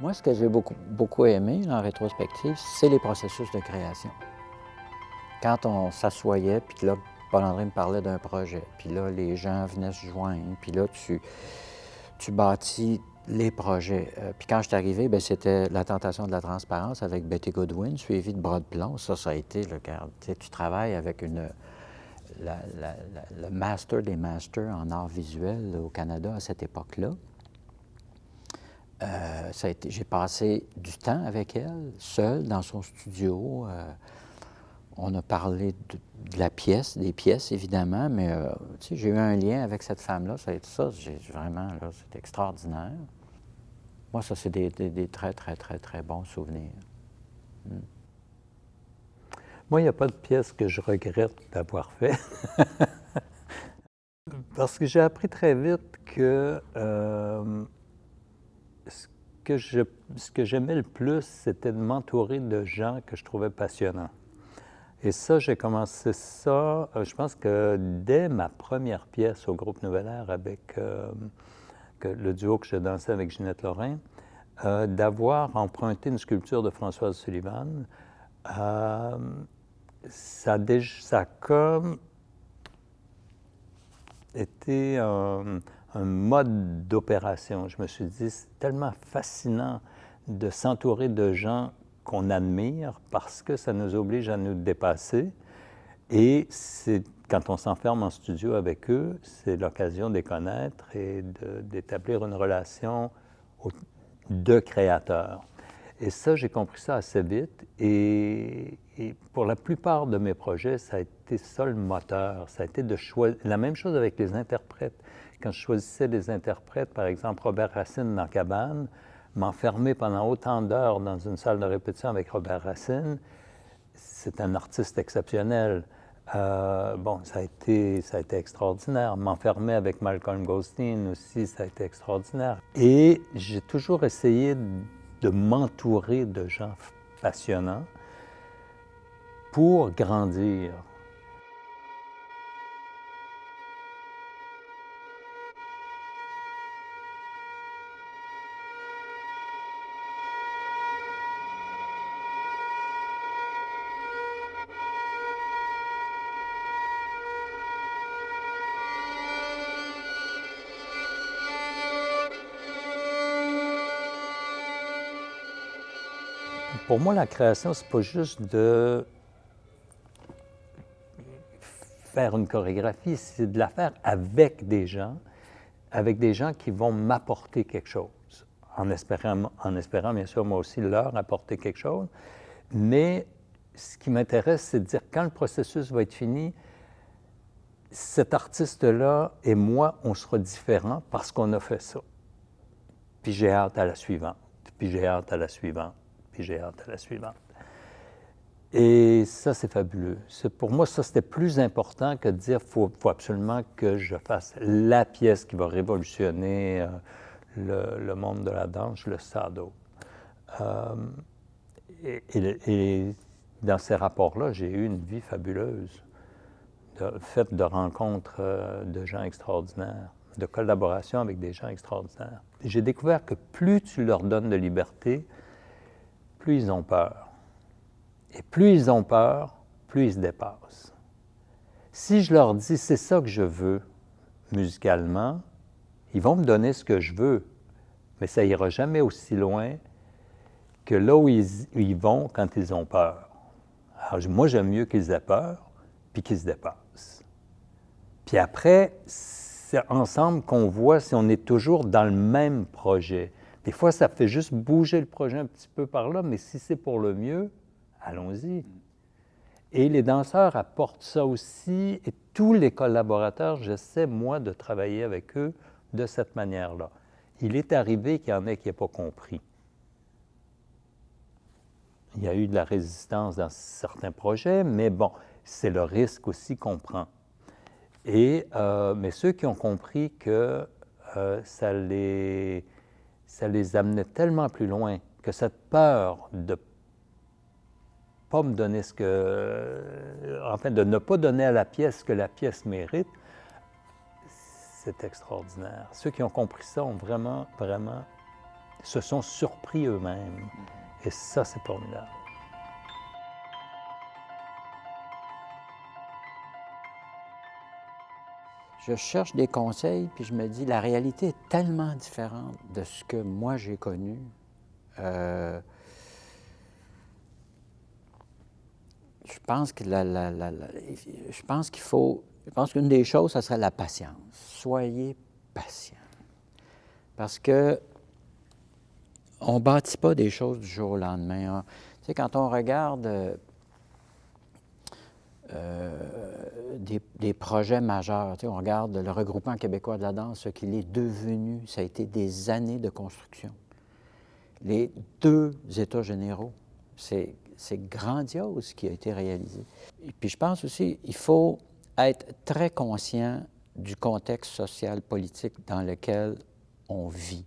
Moi, ce que j'ai beaucoup aimé en rétrospective, c'est les processus de création. Quand on s'assoyait, puis là, Paul-André me parlait d'un projet, puis là, les gens venaient se joindre, puis là, tu bâtis les projets. Puis quand je suis arrivé, bien, c'était La tentation de la transparence avec Betty Goodwin, suivi de Bras de plomb. Ça a été, le regarde, tu travailles avec le master des masters en art visuel au Canada à cette époque-là. J'ai passé du temps avec elle, seule, dans son studio. On a parlé de la pièce, des pièces, évidemment, mais tu sais, j'ai eu un lien avec cette femme-là. Ça a été ça, vraiment, là, c'est extraordinaire. Moi, ça, c'est des très, très, très, très bons souvenirs. Moi, il n'y a pas de pièce que je regrette d'avoir fait. Parce que j'ai appris très vite que ce que j'aimais le plus, c'était de m'entourer de gens que je trouvais passionnants. Et ça, j'ai commencé ça, je pense que dès ma première pièce au Groupe Nouvelle Air avec le duo que je dansais avec Ginette Lorrain, d'avoir emprunté une sculpture de Françoise Sullivan. Ça a comme été un mode d'opération. Je me suis dit, c'est tellement fascinant de s'entourer de gens qu'on admire parce que ça nous oblige à nous dépasser. Et quand on s'enferme en studio avec eux, c'est l'occasion de les connaître et d'établir une relation de créateurs. Et ça, j'ai compris ça assez vite. Et pour la plupart de mes projets, ça a été ça le moteur. Ça a été de choisir. La même chose avec les interprètes. Quand je choisissais des interprètes, par exemple Robert Racine dans Cabane, m'enfermer pendant autant d'heures dans une salle de répétition avec Robert Racine, c'est un artiste exceptionnel. Bon, ça a été extraordinaire. M'enfermer avec Malcolm Goldstein aussi, ça a été extraordinaire. Et j'ai toujours essayé de m'entourer de gens passionnants pour grandir. Pour moi, la création, c'est pas juste de faire une chorégraphie, c'est de la faire avec des gens qui vont m'apporter quelque chose, en espérant bien sûr moi aussi leur apporter quelque chose. Mais ce qui m'intéresse, c'est de dire quand le processus va être fini, cet artiste-là et moi, on sera différents parce qu'on a fait ça. Puis j'ai hâte à la suivante, puis j'ai hâte à la suivante, puis j'ai hâte à la suivante. Et ça, c'est fabuleux. Pour moi, ça, c'était plus important que de dire qu'il faut absolument que je fasse la pièce qui va révolutionner le monde de la danse, le Sado. Et dans ces rapports-là, j'ai eu une vie fabuleuse, faite de rencontres de gens extraordinaires, de collaboration avec des gens extraordinaires. J'ai découvert que plus tu leur donnes de liberté, plus ils ont peur. Et plus ils ont peur, plus ils se dépassent. Si je leur dis, c'est ça que je veux musicalement, ils vont me donner ce que je veux, mais ça ira jamais aussi loin que là où ils vont quand ils ont peur. Alors, moi, j'aime mieux qu'ils aient peur, puis qu'ils se dépassent. Puis après, c'est ensemble qu'on voit si on est toujours dans le même projet. Des fois, ça fait juste bouger le projet un petit peu par là, mais si c'est pour le mieux, allons-y. Et les danseurs apportent ça aussi, et tous les collaborateurs, j'essaie, moi, de travailler avec eux de cette manière-là. Il est arrivé qu'il y en ait qui n'aient pas compris. Il y a eu de la résistance dans certains projets, mais bon, c'est le risque aussi qu'on prend. Mais ceux qui ont compris que ça les amenait tellement plus loin, que cette peur de pas me donner de ne pas donner à la pièce ce que la pièce mérite, c'est extraordinaire. Ceux qui ont compris ça ont vraiment, vraiment se sont surpris eux-mêmes. Et ça, c'est formidable. Je cherche des conseils, puis je me dis, la réalité est tellement différente de ce que moi j'ai connu. Je pense que je pense qu'une des choses, ça serait la patience. Soyez patient. Parce que on ne bâtit pas des choses du jour au lendemain. Hein. Tu sais, quand on regarde des projets majeurs, tu sais, on regarde le regroupement québécois de la danse, ce qu'il est devenu, ça a été des années de construction. Les 2 États généraux, c'est grandiose ce qui a été réalisé. Et puis je pense aussi, il faut être très conscient du contexte social, politique dans lequel on vit.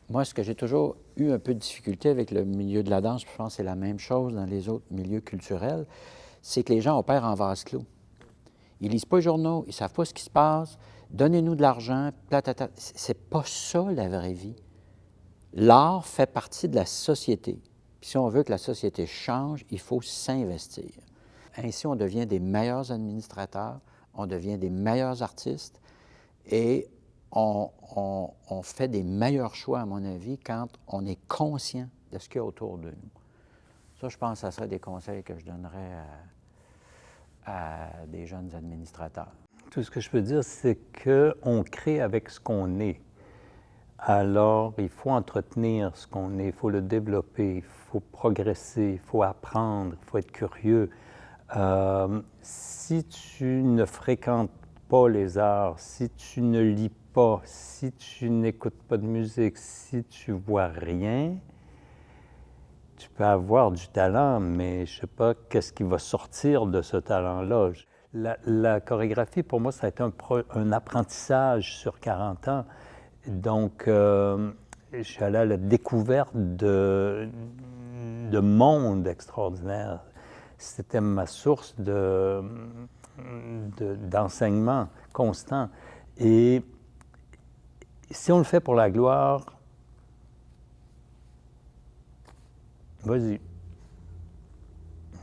Moi, ce que j'ai toujours eu un peu de difficulté avec le milieu de la danse, je pense que c'est la même chose dans les autres milieux culturels, c'est que les gens opèrent en vase clos. Ils lisent pas les journaux, ils ne savent pas ce qui se passe, donnez-nous de l'argent, c'est pas ça la vraie vie. L'art fait partie de la société. Puis si on veut que la société change, il faut s'investir. Ainsi, on devient des meilleurs administrateurs, on devient des meilleurs artistes et on fait des meilleurs choix, à mon avis, quand on est conscient de ce qu'il y a autour de nous. Ça, je pense que ça serait des conseils que je donnerais à des jeunes administrateurs. Tout ce que je peux dire, c'est qu'on crée avec ce qu'on est. Alors, il faut entretenir ce qu'on est, il faut le développer, il faut progresser, il faut apprendre, il faut être curieux. Si tu ne fréquentes pas les arts, si tu ne lis pas, si tu n'écoutes pas de musique, si tu vois rien, tu peux avoir du talent, mais je ne sais pas qu'est-ce qui va sortir de ce talent-là. La chorégraphie, pour moi, ça a été un apprentissage sur 40 ans. Donc, je suis allé à la découverte de mondes extraordinaires. C'était ma source d'enseignement constant. Et si on le fait pour la gloire, vas-y.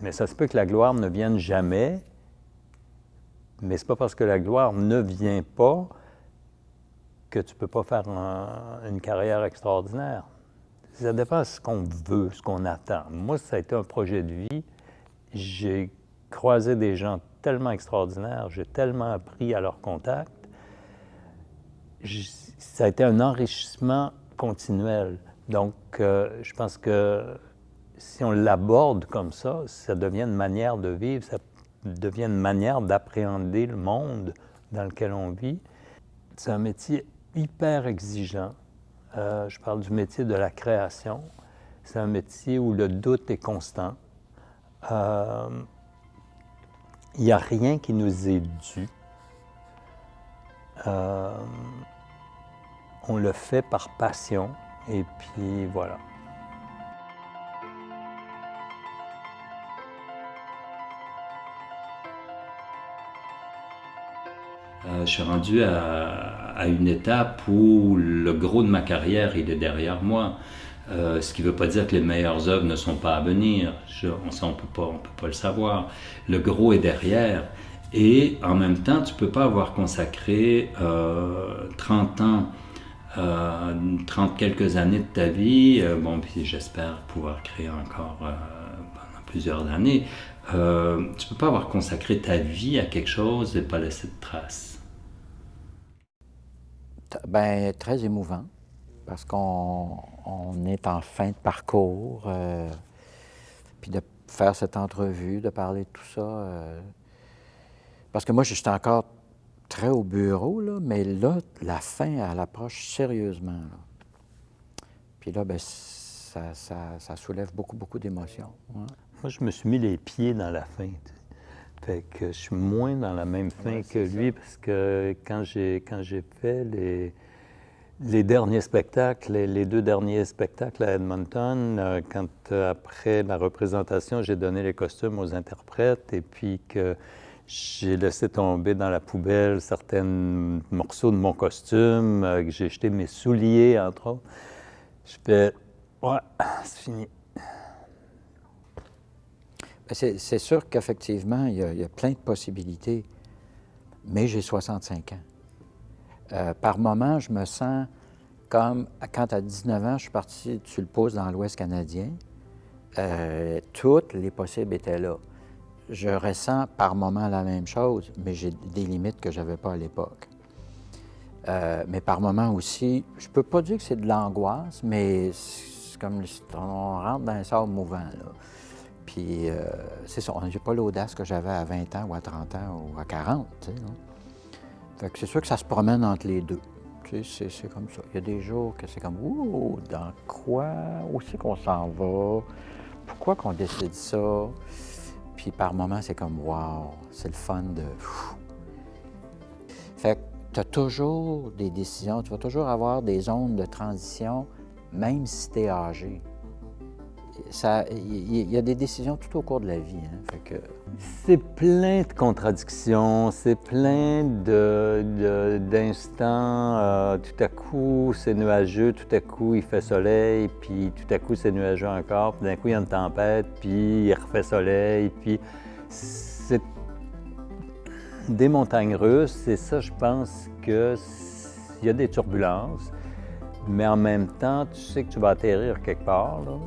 Mais ça se peut que la gloire ne vienne jamais, mais c'est pas parce que la gloire ne vient pas que tu ne peux pas faire une carrière extraordinaire. Ça dépend de ce qu'on veut, ce qu'on attend. Moi, ça a été un projet de vie. J'ai croisé des gens tellement extraordinaires, j'ai tellement appris à leur contact. Ça a été un enrichissement continuel. Donc, je pense que si on l'aborde comme ça devient une manière de vivre, ça devient une manière d'appréhender le monde dans lequel on vit. C'est un métier hyper exigeant. Je parle du métier de la création. C'est un métier où le doute est constant. Il n'y a rien qui nous est dû. On le fait par passion et puis voilà. Je suis rendu à une étape où le gros de ma carrière, il est derrière moi. Ce qui ne veut pas dire que les meilleures œuvres ne sont pas à venir. On ne peut pas le savoir. Le gros est derrière. Et en même temps, tu ne peux pas avoir consacré 30 ans, 30 quelques années de ta vie. Bon, puis j'espère pouvoir créer encore pendant plusieurs années. Tu ne peux pas avoir consacré ta vie à quelque chose et pas laisser de traces. Bien, très émouvant, parce qu'on est en fin de parcours, puis de faire cette entrevue, de parler de tout ça. Parce que moi, je suis encore très au bureau, là, mais là, la fin, elle approche sérieusement. Là. Puis là, bien, ça soulève beaucoup d'émotions. Ouais. Moi, je me suis mis les pieds dans la fin. Fait que je suis moins dans la même fin que lui, parce que quand j'ai fait les derniers spectacles, les 2 derniers spectacles à Edmonton, quand après la représentation, j'ai donné les costumes aux interprètes et puis que J'ai laissé tomber dans la poubelle certains morceaux de mon costume, que j'ai jeté mes souliers, entre autres. Je fais, ouais, c'est fini. C'est sûr qu'effectivement, il y a plein de possibilités, mais j'ai 65 ans. Par moment, je me sens comme quand à 19 ans, je suis parti sur le pouce dans l'Ouest canadien. Toutes les possibles étaient là. Je ressens par moment la même chose, mais j'ai des limites que je n'avais pas à l'époque. Mais par moment aussi, je peux pas dire que c'est de l'angoisse, mais c'est comme si on rentre dans un sable mouvant, là. Puis c'est ça, j'ai pas l'audace que j'avais à 20 ans ou à 30 ans ou à 40, tu sais, là. Fait que c'est sûr que ça se promène entre les deux. Tu sais, c'est comme ça. Il y a des jours que c'est comme, ouh, dans quoi? Où c'est qu'on s'en va? Pourquoi qu'on décide ça? Puis par moments, c'est comme, wow, c'est le fun de... Fait que tu as toujours des décisions, tu vas toujours avoir des zones de transition, même si tu es âgé. Il y a des décisions tout au cours de la vie. Hein? Fait que... C'est plein de contradictions, c'est plein d'instants. Tout à coup, c'est nuageux, tout à coup, il fait soleil, puis tout à coup, c'est nuageux encore, puis d'un coup, il y a une tempête, puis il refait soleil, puis c'est des montagnes russes, et ça, je pense qu'il y a des turbulences, mais en même temps, tu sais que tu vas atterrir quelque part, là.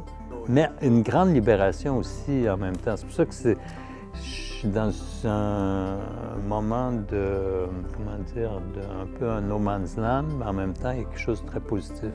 Mais une grande libération aussi en même temps. C'est pour ça que je suis dans un moment de, comment dire, un peu un no man's land, mais en même temps, il y a quelque chose de très positif.